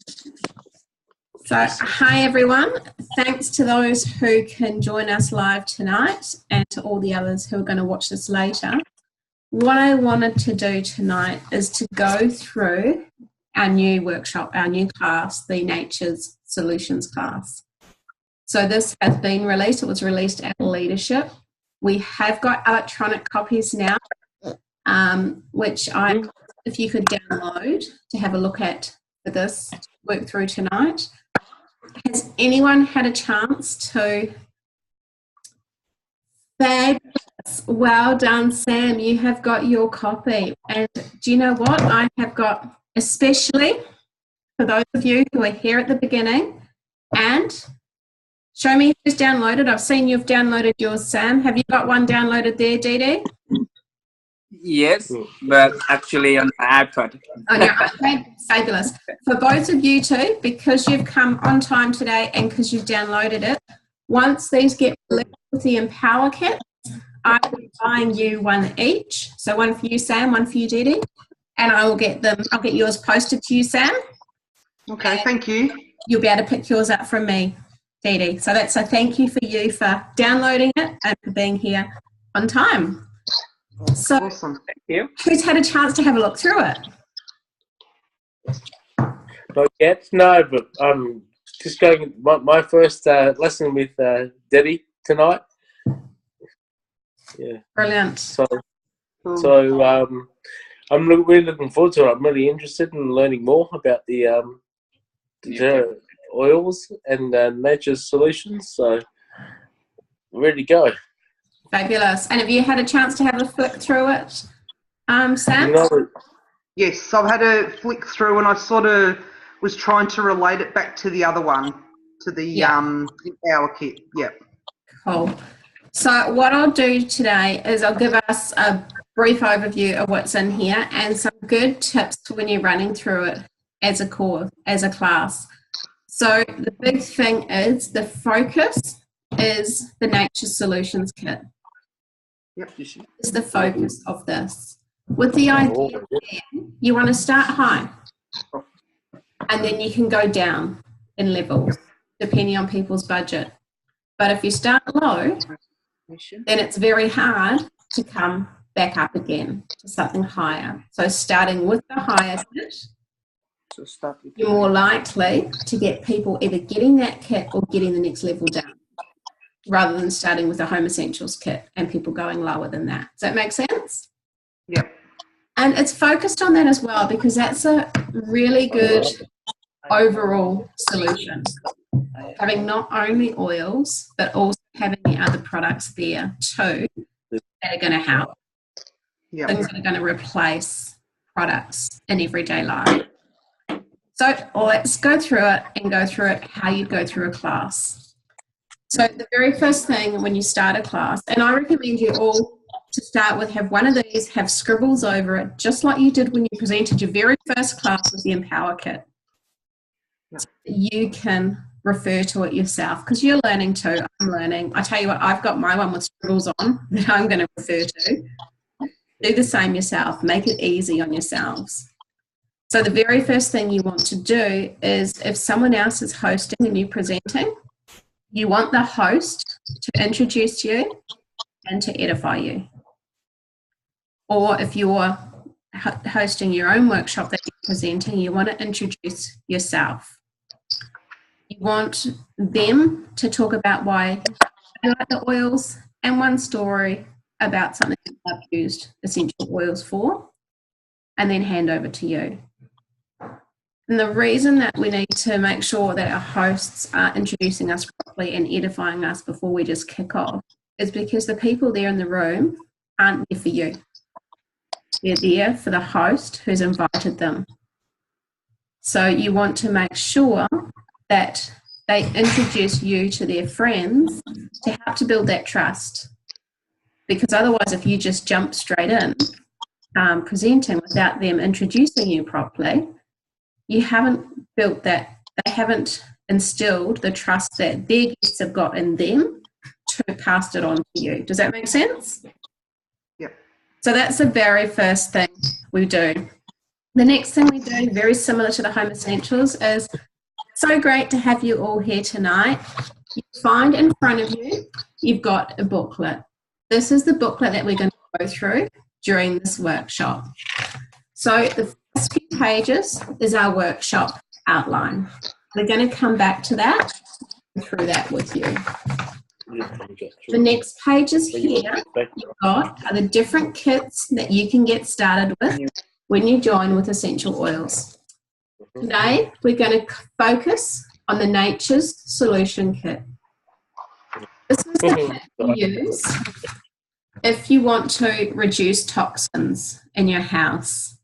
So, hi everyone. Thanks to those who can join us live tonight and to all the others who are going to watch this later. What I wanted to do tonight is to go through our new workshop, our new class, the Nature's Solutions class. So this has been released. It was released at Leadership. We have got electronic copies now, which if you could download to have a look at for this to work through tonight. Has anyone had a chance to? Fabulous. Well done, Sam. You have got your copy. And do you know what? I have got, especially for those of you who are here at the beginning, and show me who's downloaded. I've seen you've downloaded yours, Sam. Have you got one downloaded there, Dee Dee? Yes, but actually on the iPad. On your iPad? Fabulous. For both of you too, because you've come on time today and because you've downloaded it, once these get released with the Empower Kit, I will be buying you one each. So one for you, Sam, one for you, Dee Dee. And I'll get yours posted to you, Sam. Okay, thank you. You'll be able to pick yours up from me, Dee Dee. So that's a thank you for you for downloading it and for being here on time. So, awesome. Thank you. Who's had a chance to have a look through it? Not yet, no, but I'm just going my first lesson with Debbie tonight. Yeah. Brilliant. So I'm really looking forward to it. I'm really interested in learning more about the oils and Nature's Solutions. So ready to go. Fabulous. And have you had a chance to have a flick through it, Sam? No. Yes, I've had a flick through and I sort of was trying to relate it back to the other one, to the Empower Kit. Yep. Cool. So what I'll do today is I'll give us a brief overview of what's in here and some good tips for when you're running through it as a course, as a class. So the big thing is the focus is the Nature Solutions Kit. Yep. Is the focus of this. With the idea you want to start high and then you can go down in levels depending on people's budget. But if you start low, then it's very hard to come back up again to something higher. So starting with the higher kit, you're more likely to get people either getting that kit or getting the next level down, rather than starting with a Home Essentials kit and people going lower than that. Does that make sense? Yep. And it's focused on that as well because that's a really good overall solution. Having not only oils, but also having the other products there too that are going to help. Yep. Things that are going to replace products in everyday life. So let's go through it and go through it how you go through a class. So the very first thing when you start a class, and I recommend you all to start with, have one of these, have scribbles over it, just like you did when you presented your very first class with the Empower Kit. So you can refer to it yourself because you're learning too. I'm learning. I tell you what, I've got my one with scribbles on that I'm going to refer to. Do the same yourself. Make it easy on yourselves. So the very first thing you want to do is if someone else is hosting and you're presenting, you want the host to introduce you and to edify you. Or if you're hosting your own workshop that you're presenting, you want to introduce yourself. You want them to talk about why they like the oils and one story about something that they've used essential oils for, and then hand over to you. And the reason that we need to make sure that our hosts are introducing us properly and edifying us before we just kick off is because the people there in the room aren't there for you. They're there for the host who's invited them. So you want to make sure that they introduce you to their friends to help to build that trust. Because otherwise, if you just jump straight in presenting without them introducing you properly, you haven't built that, they haven't instilled the trust that their guests have got in them to pass it on to you. Does that make sense? Yep. So that's the very first thing we do. The next thing we do, very similar to the home essentials, is so great to have you all here tonight. You find in front of you, you've got a booklet. This is the booklet that we're going to go through during this workshop. So the first few pages is our workshop outline. We're going to come back to that, through that with you. The next pages here you've got are the different kits that you can get started with when you join with Essential Oils. Today, we're going to focus on the Nature's Solution Kit. This is the kit you use if you want to reduce toxins in your house,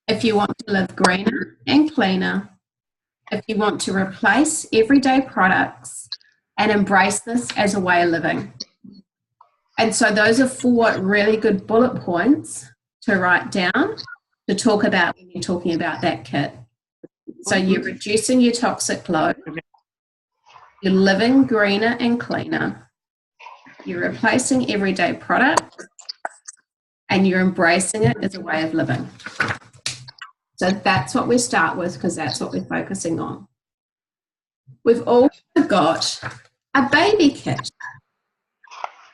if you want to live greener and cleaner, if you want to replace everyday products and embrace this as a way of living. And so those are 4 really good bullet points to write down to talk about when you're talking about that kit. So you're reducing your toxic load, you're living greener and cleaner, you're replacing everyday products, and you're embracing it as a way of living. So that's what we start with, because that's what we're focusing on. We've also got a baby kit.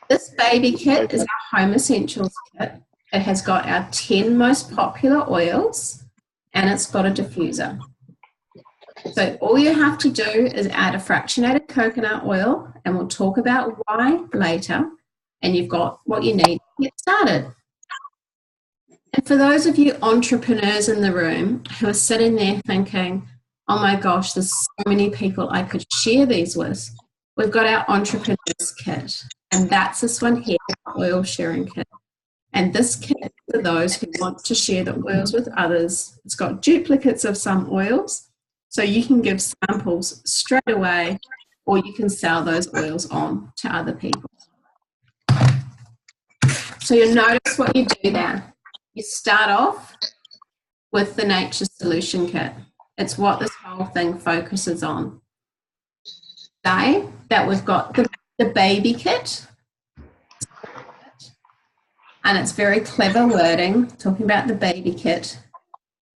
This baby kit is our Home Essentials kit. It has got our 10 most popular oils, and it's got a diffuser. So all you have to do is add a fractionated coconut oil, and we'll talk about why later, and you've got what you need to get started. And for those of you entrepreneurs in the room who are sitting there thinking, oh my gosh, there's so many people I could share these with, we've got our Entrepreneurs Kit, and that's this one here, Oil Sharing Kit. And this kit is for those who want to share the oils with others. It's got duplicates of some oils, so you can give samples straight away, or you can sell those oils on to other people. So you'll notice what you do there. You start off with the Nature's Solution Kit. It's what this whole thing focuses on. Today, that we've got the baby kit, and it's very clever wording talking about the baby kit,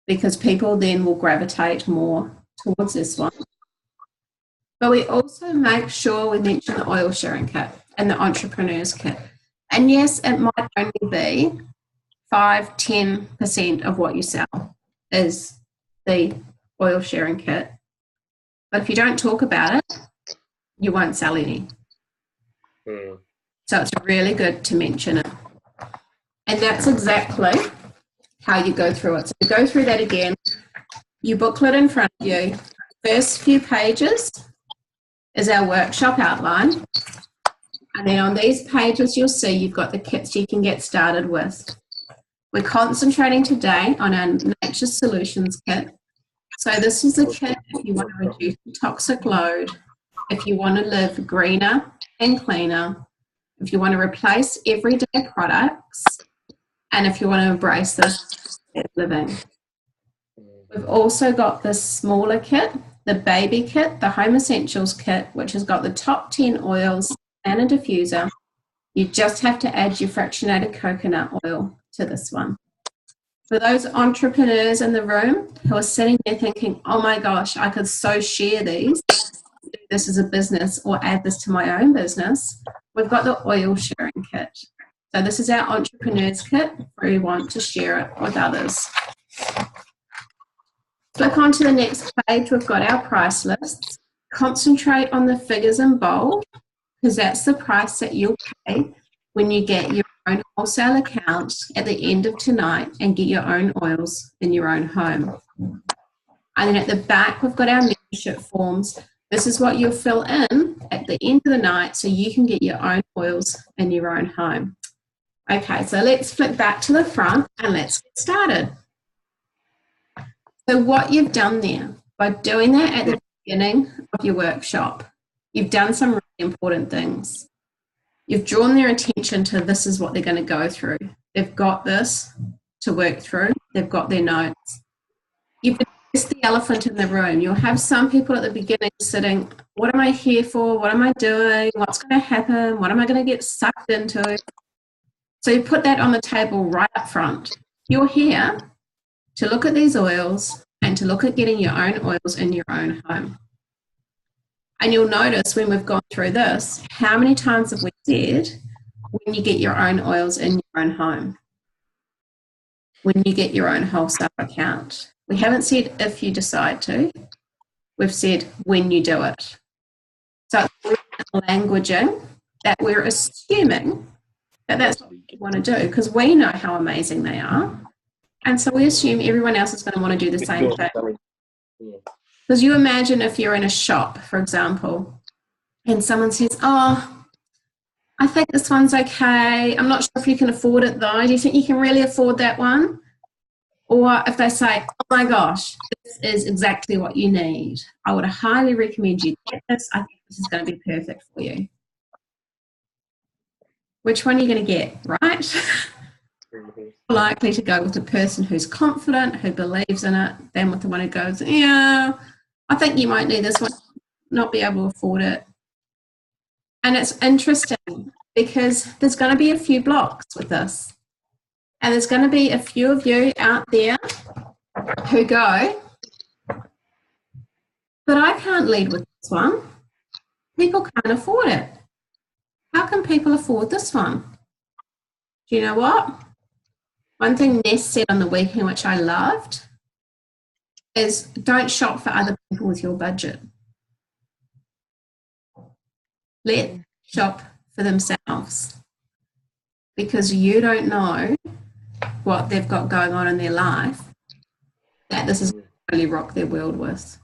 because people then will gravitate more towards this one. But we also make sure we mention the Oil Sharing Kit and the Entrepreneurs Kit. And yes, it might only be 5-10% of what you sell is the Oil Sharing Kit. But if you don't talk about it, you won't sell any. So it's really good to mention it. And that's exactly how you go through it. So go through that again. You booklet in front of you. First few pages is our workshop outline. And then on these pages, you'll see you've got the kits you can get started with. We're concentrating today on our Nature's Solutions Kit. So this is a kit if you want to reduce the toxic load, if you want to live greener and cleaner, if you want to replace everyday products, and if you want to embrace this living. We've also got this smaller kit, the baby kit, the Home Essentials kit, which has got the top 10 oils and a diffuser. You just have to add your fractionated coconut oil to this one. For those entrepreneurs in the room who are sitting there thinking, oh my gosh, I could so share these, do this as a business or add this to my own business, we've got the Oil Sharing Kit. So this is our Entrepreneurs Kit where we want to share it with others. Click on to the next page, we've got our price lists. Concentrate on the figures in bold, because that's the price that you'll pay when you get your own wholesale account at the end of tonight and get your own oils in your own home. And then at the back, we've got our membership forms. This is what you'll fill in at the end of the night so you can get your own oils in your own home. Okay, so let's flip back to the front and let's get started. So what you've done there, by doing that at the beginning of your workshop, you've done some really important things. You've drawn their attention to this is what they're going to go through. They've got this to work through. They've got their notes. You've addressed the elephant in the room. You'll have some people at the beginning sitting, what am I here for? What am I doing? What's going to happen? What am I going to get sucked into? So you put that on the table right up front. You're here to look at these oils and to look at getting your own oils in your own home. And you'll notice when we've gone through this, how many times have we said when you get your own oils in your own home? When you get your own wholesale account. We haven't said if you decide to. We've said when you do it. So it's languaging that we're assuming that that's what we want to do because we know how amazing they are. And so we assume everyone else is going to want to do the same thing. Because you imagine if you're in a shop, for example, and someone says, oh, I think this one's okay. I'm not sure if you can afford it though. Do you think you can really afford that one? Or if they say, oh my gosh, this is exactly what you need. I would highly recommend you get this. I think this is going to be perfect for you. Which one are you going to get, right? Likely to go with the person who's confident, who believes in it, than with the one who goes, yeah, I think you might need this one, not be able to afford it. And it's interesting because there's going to be a few blocks with this. And there's going to be a few of you out there who go, but I can't lead with this one. People can't afford it. How can people afford this one? Do you know what? One thing Ness said on the weekend, which I loved, is don't shop for other people with your budget. Let them shop for themselves because you don't know what they've got going on in their life that this is really rock their world with.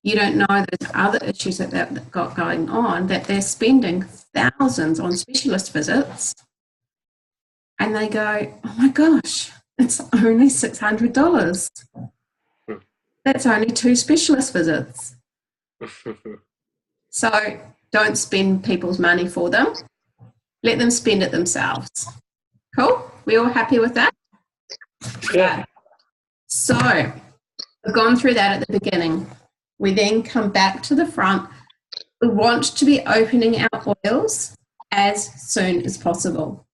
You don't know there's other issues that they've got going on that they're spending thousands on specialist visits and they go, oh my gosh, it's only $600. That's only 2 specialist visits. So don't spend people's money for them. Let them spend it themselves. Cool? We all happy with that? Yeah. So we've gone through that at the beginning. We then come back to the front. We want to be opening our oils as soon as possible.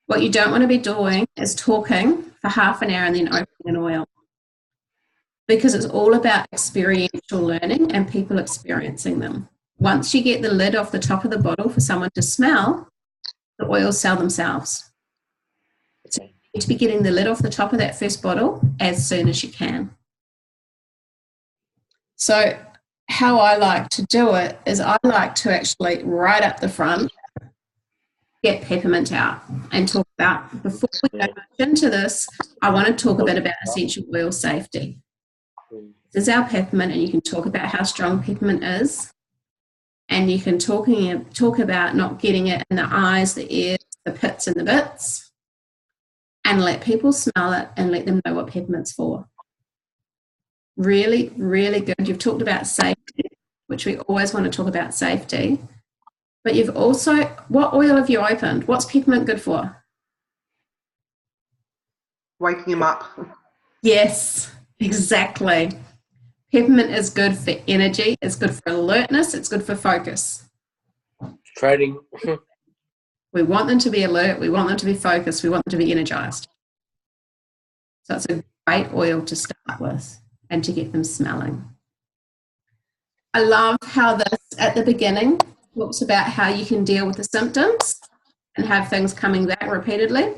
What you don't want to be doing is talking for half an hour and then opening an oil, because it's all about experiential learning and people experiencing them. Once you get the lid off the top of the bottle for someone to smell, the oils sell themselves. So you need to be getting the lid off the top of that first bottle as soon as you can. So how I like to do it is I like to actually right up the front get peppermint out and talk about, before we go much into this, I want to talk a bit about essential oil safety. This is our peppermint, and you can talk about how strong peppermint is, and you can talk about not getting it in the eyes, the ears, the pits and the bits, and let people smell it and let them know what peppermint's for. Really, really good. You've talked about safety, which we always want to talk about safety. But you've also, what oil have you opened? What's peppermint good for? Waking him up. Yes, exactly. Peppermint is good for energy. It's good for alertness. It's good for focus. Training. We want them to be alert. We want them to be focused. We want them to be energized. So it's a great oil to start with and to get them smelling. I love how this, at the beginning, talks about how you can deal with the symptoms and have things coming back repeatedly,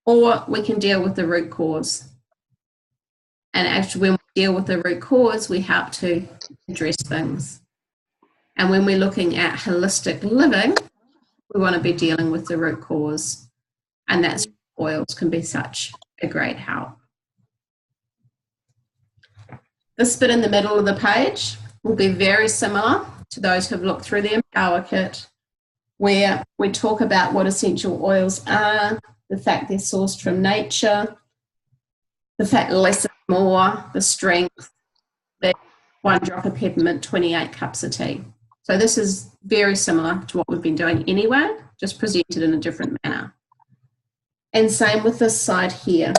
or we can deal with the root cause. And actually, when we deal with the root cause, we help to address things. And when we're looking at holistic living, we want to be dealing with the root cause. And that's why oils can be such a great help. This bit in the middle of the page will be very similar to those who have looked through the Empower Kit, where we talk about what essential oils are, the fact they're sourced from nature, the fact less is more, the strength, the 1 drop of peppermint, 28 cups of tea. So this is very similar to what we've been doing anyway, just presented in a different manner. And same with this side here.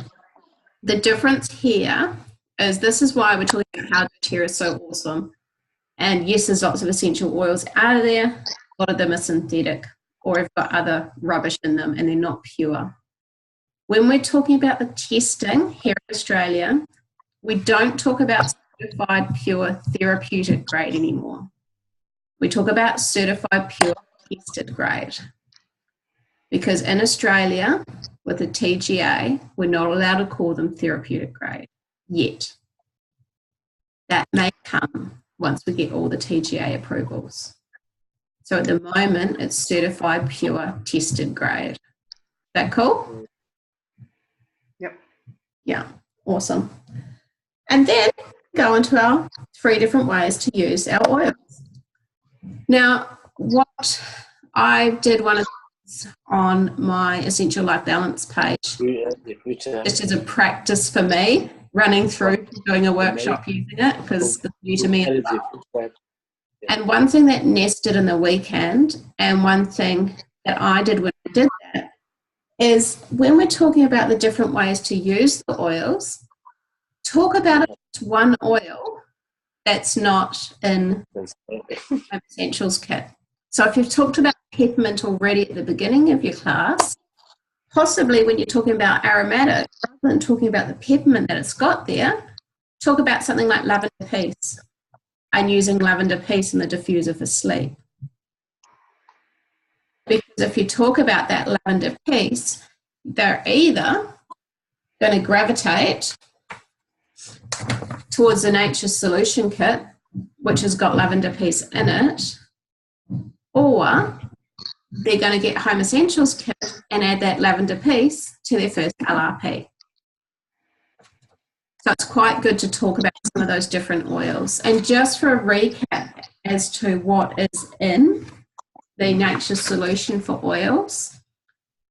The difference here is this is why we're talking about how doTERRA is so awesome. And yes, there's lots of essential oils out of there. A lot of them are synthetic or have got other rubbish in them and they're not pure. When we're talking about the testing here in Australia, we don't talk about certified pure therapeutic grade anymore. We talk about certified pure tested grade. Because in Australia, with the TGA, we're not allowed to call them therapeutic grade yet. That may come once we get all the TGA approvals. So at the moment, it's certified pure tested grade. Is that cool? Yep. Yeah, awesome. And then go into our 3 different ways to use our oils. Now, what I did one of these on my Essential Life Balance page, just as a practice for me, running through, doing a workshop using it, because it's new to me as well. And one thing that Ness did in the weekend, and one thing that I did when I did that, is when we're talking about the different ways to use the oils, talk about one oil that's not in Home Essentials kit. So if you've talked about peppermint already at the beginning of your class, possibly when you're talking about aromatic, rather than talking about the peppermint that it's got there, talk about something like lavender peace and using lavender peace in the diffuser for sleep. Because if you talk about that lavender peace, they're either going to gravitate towards the Nature's Solution kit, which has got lavender peace in it, or they're going to get Home Essentials kit and add that lavender peace to their first LRP. So it's quite good to talk about some of those different oils. And just for a recap as to what is in the Nature's Solution for oils,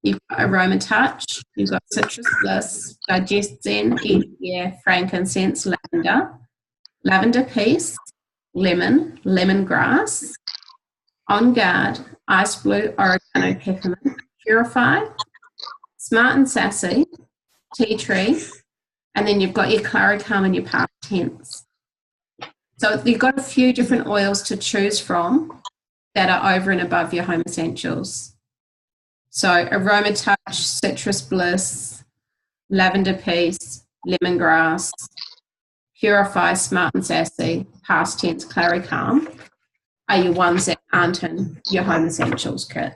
you've got Aroma Touch, you've got Citrus Bliss, Digest Zen, Easier, Frankincense, Lavender, Lavender Peace, Lemon, Lemongrass, On Guard, Ice Blue, Oregano, Peppermint, Purify, Smart and Sassy, Tea Tree, and then you've got your Claricalm and your past tense. So you've got a few different oils to choose from that are over and above your Home Essentials. So Aroma Touch, Citrus Bliss, Lavender Peace, Lemongrass, Purify, Smart and Sassy, Past Tense, Claricalm are your ones that aren't in your Home Essentials kit.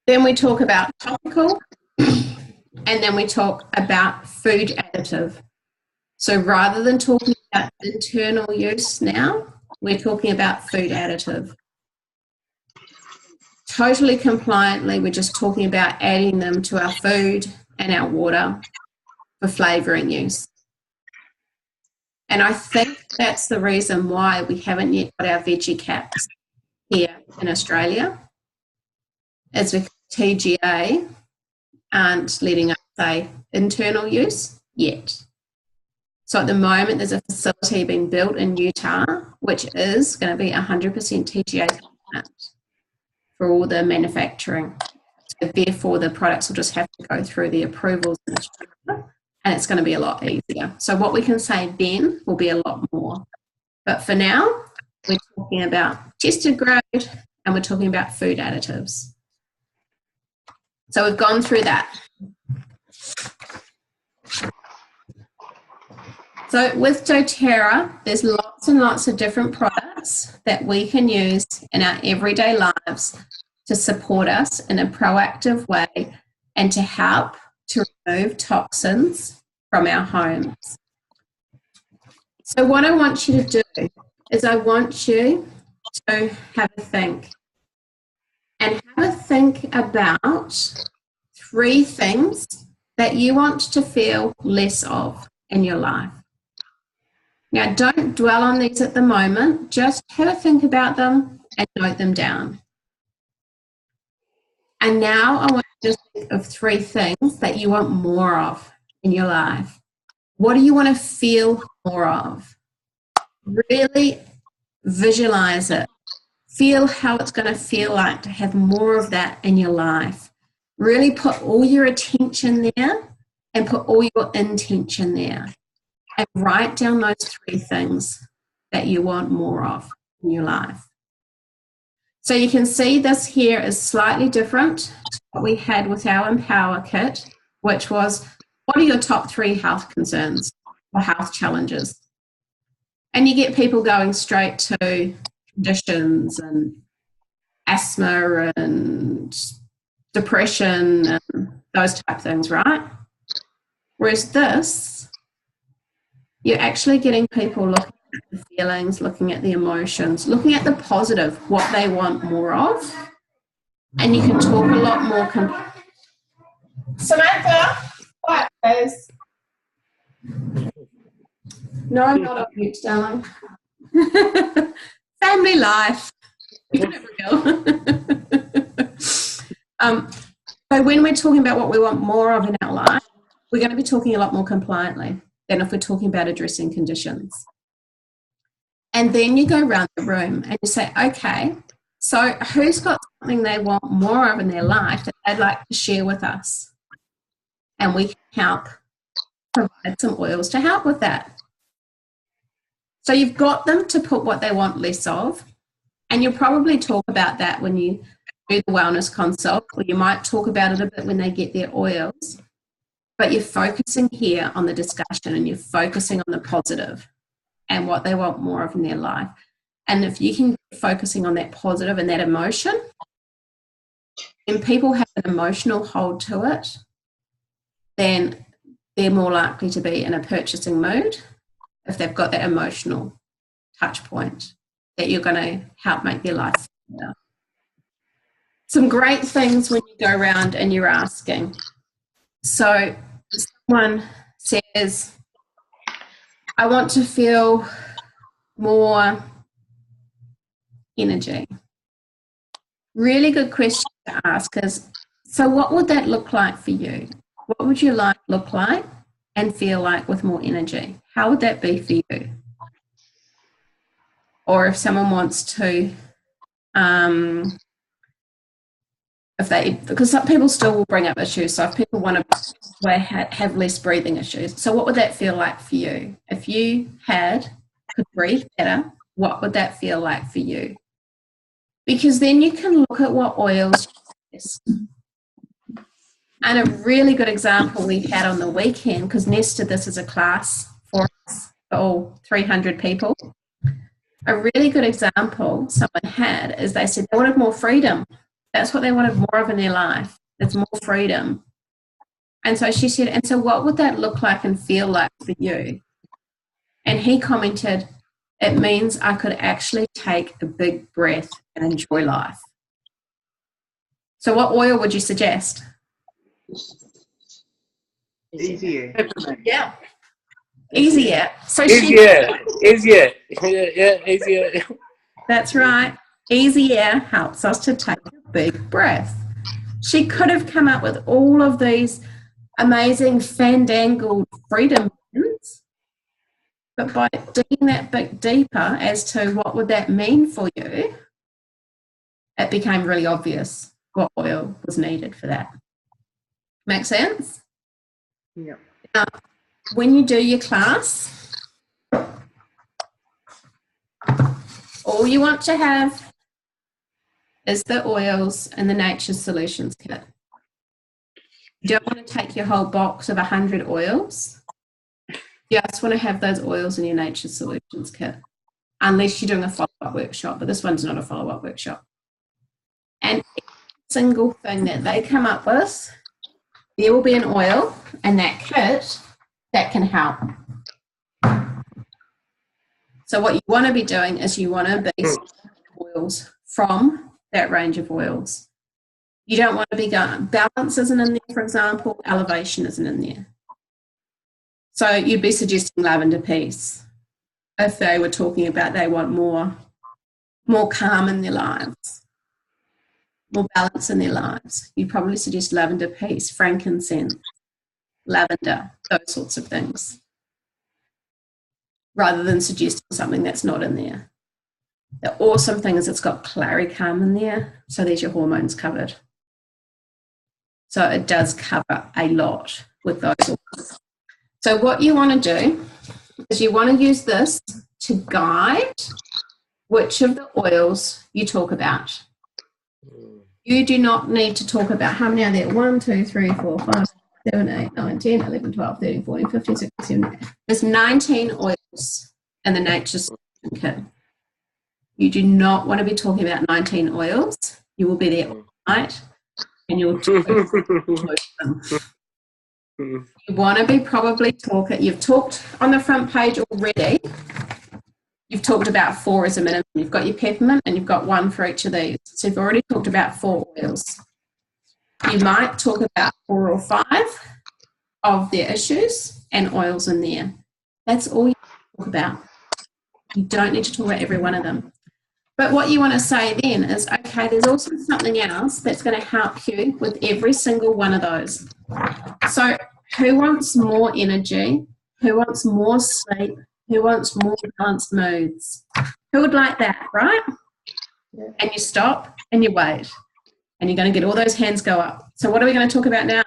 Then we talk about topical, and then we talk about food additive. So rather than talking about internal use now, we're talking about food additive. Totally compliantly, we're just talking about adding them to our food and our water for flavouring use. And I think that's the reason why we haven't yet got our veggie caps here in Australia, is because TGA aren't letting us say internal use yet. So at the moment, there's a facility being built in Utah, which is going to be 100% TGA compliant for all the manufacturing. So therefore, the products will just have to go through the approvals in Australia, and it's going to be a lot easier. So what we can say then will be a lot more. But for now, we're talking about tested grade and we're talking about food additives. So we've gone through that. So with doTERRA, there's lots and lots of different products that we can use in our everyday lives to support us in a proactive way and to help to remove toxins from our homes. So what I want you to do is I want you to have a think. And have a think about 3 things that you want to feel less of in your life. Now, don't dwell on these at the moment. Just have a think about them and note them down. And now I want you to think of 3 things that you want more of in your life. What do you want to feel more of? Really visualize it. Feel how it's going to feel like to have more of that in your life. Really put all your attention there and put all your intention there. And write down those 3 things that you want more of in your life. So you can see this here is slightly different to what we had with our Empower kit, which was, what are your top 3 health concerns or health challenges? And you get people going straight to conditions and asthma and depression and those type of things, right? Whereas this, you're actually getting people looking at the feelings, looking at the emotions, looking at the positive, what they want more of. And you can talk a lot more. Samantha, quiet, please. No, I'm not on mute, darling. Family life. So when we're talking about what we want more of in our life, we're going to be talking a lot more compliantly than if we're talking about addressing conditions. And then you go around the room and you say, okay, so who's got something they want more of in their life that they'd like to share with us? And we can help provide some oils to help with that. So you've got them to put what they want less of, and you'll probably talk about that when you do the wellness consult, or you might talk about it a bit when they get their oils, but you're focusing here on the discussion and you're focusing on the positive and what they want more of in their life. And if you can get focusing on that positive and that emotion, and people have an emotional hold to it, then they're more likely to be in a purchasing mood if they've got that emotional touch point that you're going to help make their life better. Some great things when you go around and you're asking. So someone says, I want to feel more energy. Really good question to ask is, so what would that look like for you? What would your life look like and feel like with more energy? How would that be for you? Or if someone wants to, because some people still will bring up issues. So if people want to have less breathing issues, so what would that feel like for you? If you could breathe better, what would that feel like for you? Because then you can look at what oils you use. And a really good example we had on the weekend, because Ness did this as a class for us, for all 300 people. A really good example someone had is they said they wanted more freedom. That's what they wanted more of in their life. It's more freedom. And so she said, and so what would that look like and feel like for you? And he commented, it means I could actually take a big breath and enjoy life. So what oil would you suggest? Easier. Yeah. Easier. So Easier. Yeah, easier. That's right. Easy air helps us to take a big breath. She could have come up with all of these amazing fandangled freedom words, but by digging that bit deeper as to what would that mean for you, it became really obvious what oil was needed for that. Make sense? Yeah. Now, when you do your class, all you want to have is the oils and the Nature's Solutions kit. You don't want to take your whole box of 100 oils. You just want to have those oils in your Nature's Solutions kit, unless you're doing a follow-up workshop, but this one's not a follow-up workshop. And every single thing that they come up with, there will be an oil in that kit that can help. So what you want to be doing is you want to be oils from that range of oils. You don't want to be going, balance isn't in there, for example, elevation isn't in there. So you'd be suggesting lavender peace if they were talking about they want more calm in their lives, more balance in their lives. You'd probably suggest lavender peace, frankincense, lavender, those sorts of things, rather than suggesting something that's not in there. The awesome thing is it's got Claricalm in there, so there's your hormones covered. So it does cover a lot with those oils. So what you want to do is you want to use this to guide which of the oils you talk about. You do not need to talk about how many are there. 1, 2, 3, 4, 5, 7, 8, 9, 10, 11, 12, 13, 14, 15, 16, 17. There's 19 oils in the Nature Solution Kit. You do not want to be talking about 19 oils. You will be there all night and you'll talk them. You want to be probably talking, you've talked on the front page already. You've talked about 4 as a minimum. You've got your peppermint and you've got 1 for each of these. So you've already talked about 4 oils. You might talk about 4 or 5 of their issues and oils in there. That's all you talk about. You don't need to talk about every one of them. But what you want to say then is, okay, there's also something else that's going to help you with every single one of those. So who wants more energy? Who wants more sleep? Who wants more balanced moods? Who would like that, right? Yeah. And you stop and you wait. And you're going to get all those hands go up. So what are we going to talk about now?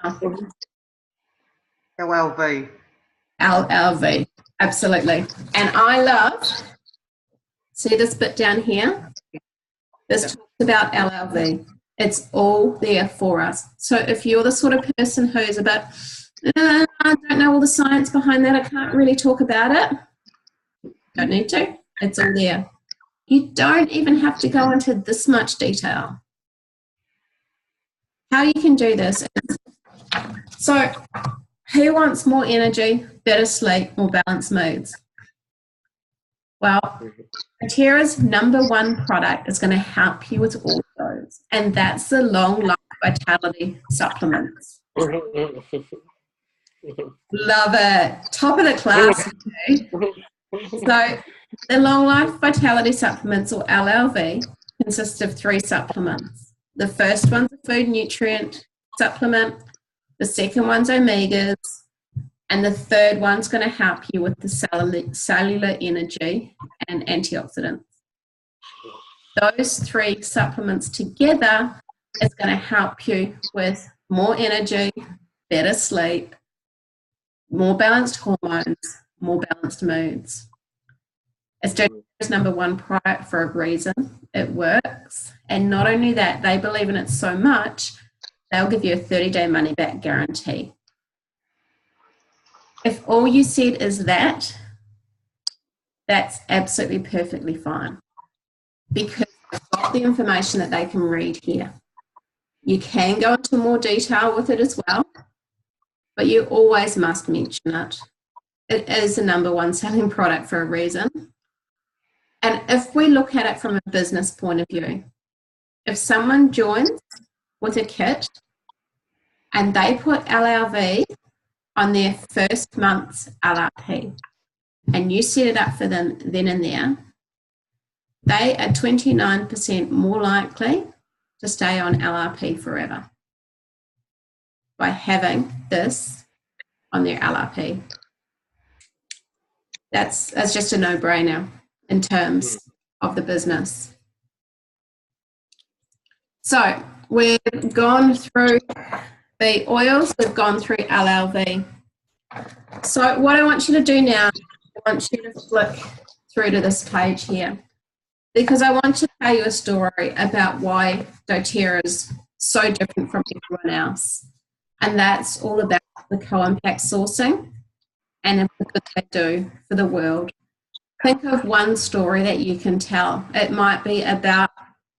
LLV. LLV, absolutely. And I love, see this bit down here? This talks about LLV. It's all there for us. So if you're the sort of person who's a bit, I don't know all the science behind that, I can't really talk about it, don't need to. It's all there. You don't even have to go into this much detail. How you can do this is, so who wants more energy, better sleep, more balanced moods? Well, doTERRA's #1 product is going to help you with all those, and that's the Long Life Vitality Supplements. Love it. Top of the class. So the Long Life Vitality Supplements, or LLV, consists of 3 supplements. The first one's a food nutrient supplement, the second one's omegas, and the third one's going to help you with the cellular energy and antioxidants. Those 3 supplements together is going to help you with more energy, better sleep, more balanced hormones, more balanced moods. It's doTERRA's #1 product for a reason. It works. And not only that, they believe in it so much, they'll give you a 30-day money-back guarantee. If all you said is that, that's absolutely perfectly fine, because they've got the information that they can read here. You can go into more detail with it as well, but you always must mention it. It is the #1 selling product for a reason. And if we look at it from a business point of view, if someone joins with a kit and they put LLV on their first month's LRP, and you set it up for them then and there, they are 29% more likely to stay on LRP forever by having this on their LRP. That's just a no-brainer in terms of the business. So we've gone through the oils, we've gone through LLV. So what I want you to do now, I want you to flick through to this page here, because I want to tell you a story about why doTERRA is so different from everyone else. And that's all about the co-impact sourcing and the good they do for the world. Think of one story that you can tell. It might be about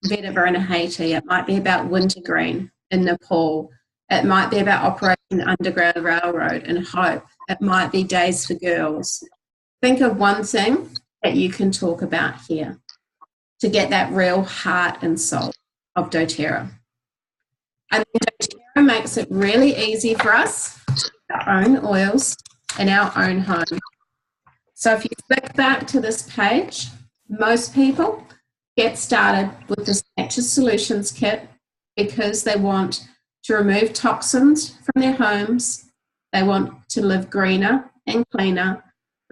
vetiver in Haiti. It might be about wintergreen in Nepal. It might be about Operation Underground Railroad in Hope. It might be Days for Girls. Think of one thing that you can talk about here to get that real heart and soul of doTERRA. And doTERRA makes it really easy for us to get our own oils in our own home. So if you flick back to this page, most people get started with this Nature Solutions Kit because they want to remove toxins from their homes, they want to live greener and cleaner,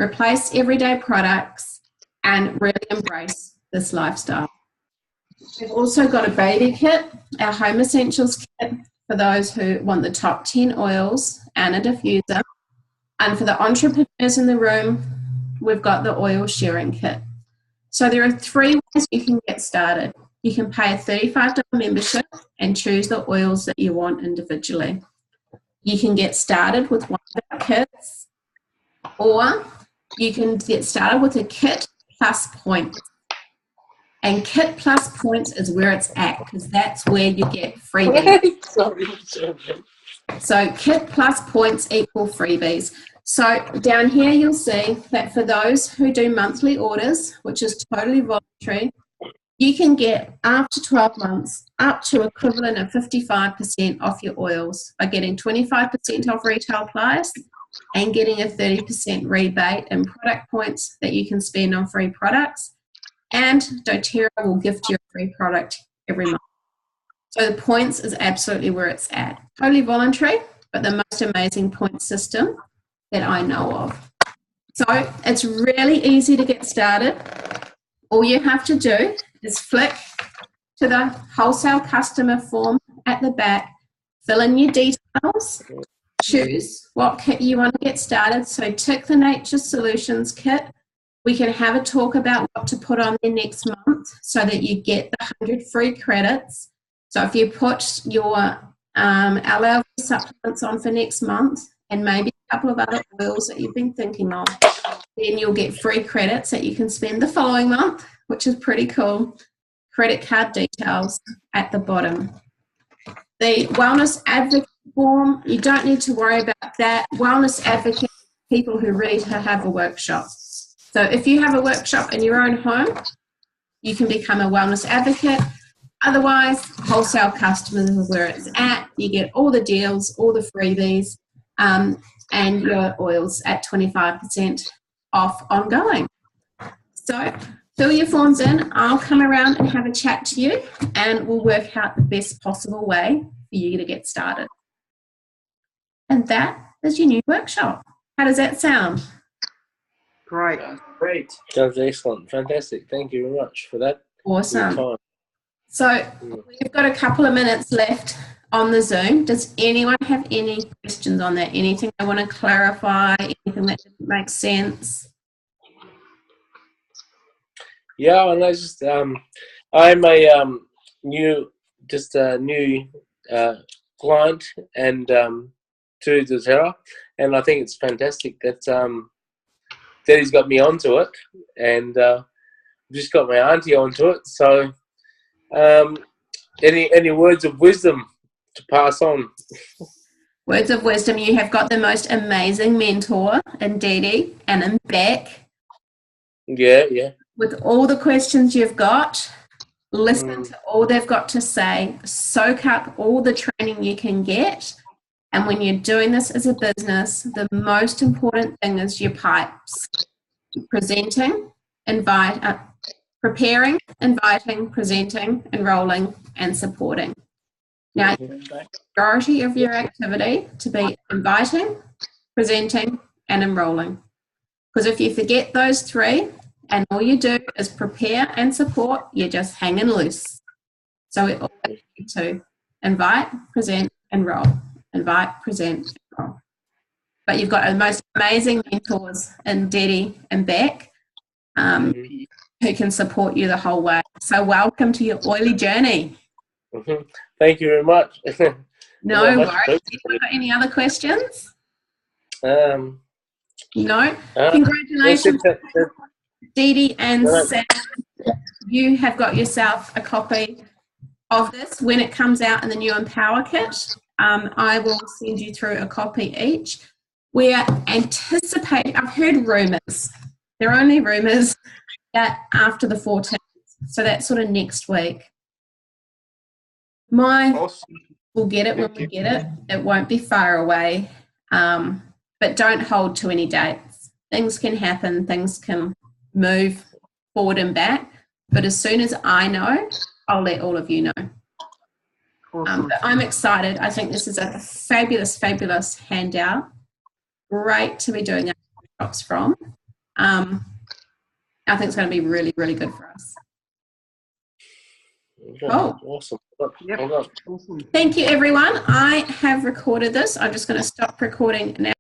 replace everyday products, and really embrace this lifestyle. We've also got a baby kit, our Home Essentials Kit, for those who want the top 10 oils and a diffuser. And for the entrepreneurs in the room, we've got the oil sharing kit. So there are 3 ways you can get started. You can pay a $35 membership and choose the oils that you want individually. You can get started with one of our kits, or you can get started with a kit plus points. And kit plus points is where it's at, because that's where you get freebies. So kit plus points equal freebies. So down here you'll see that for those who do monthly orders, which is totally voluntary, you can get after 12 months up to equivalent of 55% off your oils by getting 25% off retail price and getting a 30% rebate in product points that you can spend on free products. And doTERRA will gift you a free product every month. So the points is absolutely where it's at. Totally voluntary, but the most amazing point system that I know of. So it's really easy to get started. All you have to do is flick to the wholesale customer form at the back, fill in your details, choose what kit you want to get started. So tick the Nature Solutions kit. We can have a talk about what to put on there next month so that you get the 100 free credits. So if you put your LLV supplements on for next month and maybe a couple of other oils that you've been thinking of, then you'll get free credits that you can spend the following month, which is pretty cool. Credit card details at the bottom. The Wellness Advocate form, you don't need to worry about that. Wellness Advocate, people who are ready to have a workshop. So if you have a workshop in your own home, you can become a Wellness Advocate. Otherwise, wholesale customers is where it's at. You get all the deals, all the freebies, and your oils at 25% off ongoing. So fill your forms in. I'll come around and have a chat to you, and we'll work out the best possible way for you to get started. And that is your new workshop. How does that sound? Great. Great. Sounds excellent. Fantastic. Thank you very much for that. Awesome. So we've got a couple of minutes left on the Zoom. Does anyone have any questions on that? Anything they want to clarify? Anything that didn't make sense? Yeah, and I just I'm a new client and to doTERRA, and I think it's fantastic that Daddy's got me onto it, and just got my auntie onto it. So, any words of wisdom to pass on? Words of wisdom. You have got the most amazing mentor in Dee and in Beck. Yeah. With all the questions you've got, listen to all they've got to say, soak up all the training you can get. And when you're doing this as a business, the most important thing is your pipes. Presenting, preparing, inviting, presenting, enrolling, and supporting. Now, the majority of your activity to be inviting, presenting, and enrolling. Because if you forget those three, and all you do is prepare and support, you're just hanging loose. So we always need to invite, present, enroll. Invite, present, enroll. But you've got the most amazing mentors in Dee and Beck who can support you the whole way. So welcome to your oily journey. Thank you very much. No worries. Anyone got any other questions? No? Congratulations. Dee and Sam, you have got yourself a copy of this when it comes out in the new Empower Kit. I will send you through a copy each. We're anticipating, I've heard rumours, they're only rumours, that after the 14th, so that's sort of next week. We'll get it when we get it. It won't be far away, but don't hold to any dates. Things can happen, things can move forward and back, but as soon as I know, I'll let all of you know. Awesome. But I'm excited. I think this is a fabulous, fabulous handout. Great to be doing our workshops from. I think it's going to be really, really good for us. Oh, awesome. Yep. Awesome. Thank you, everyone. I have recorded this. I'm just going to stop recording now.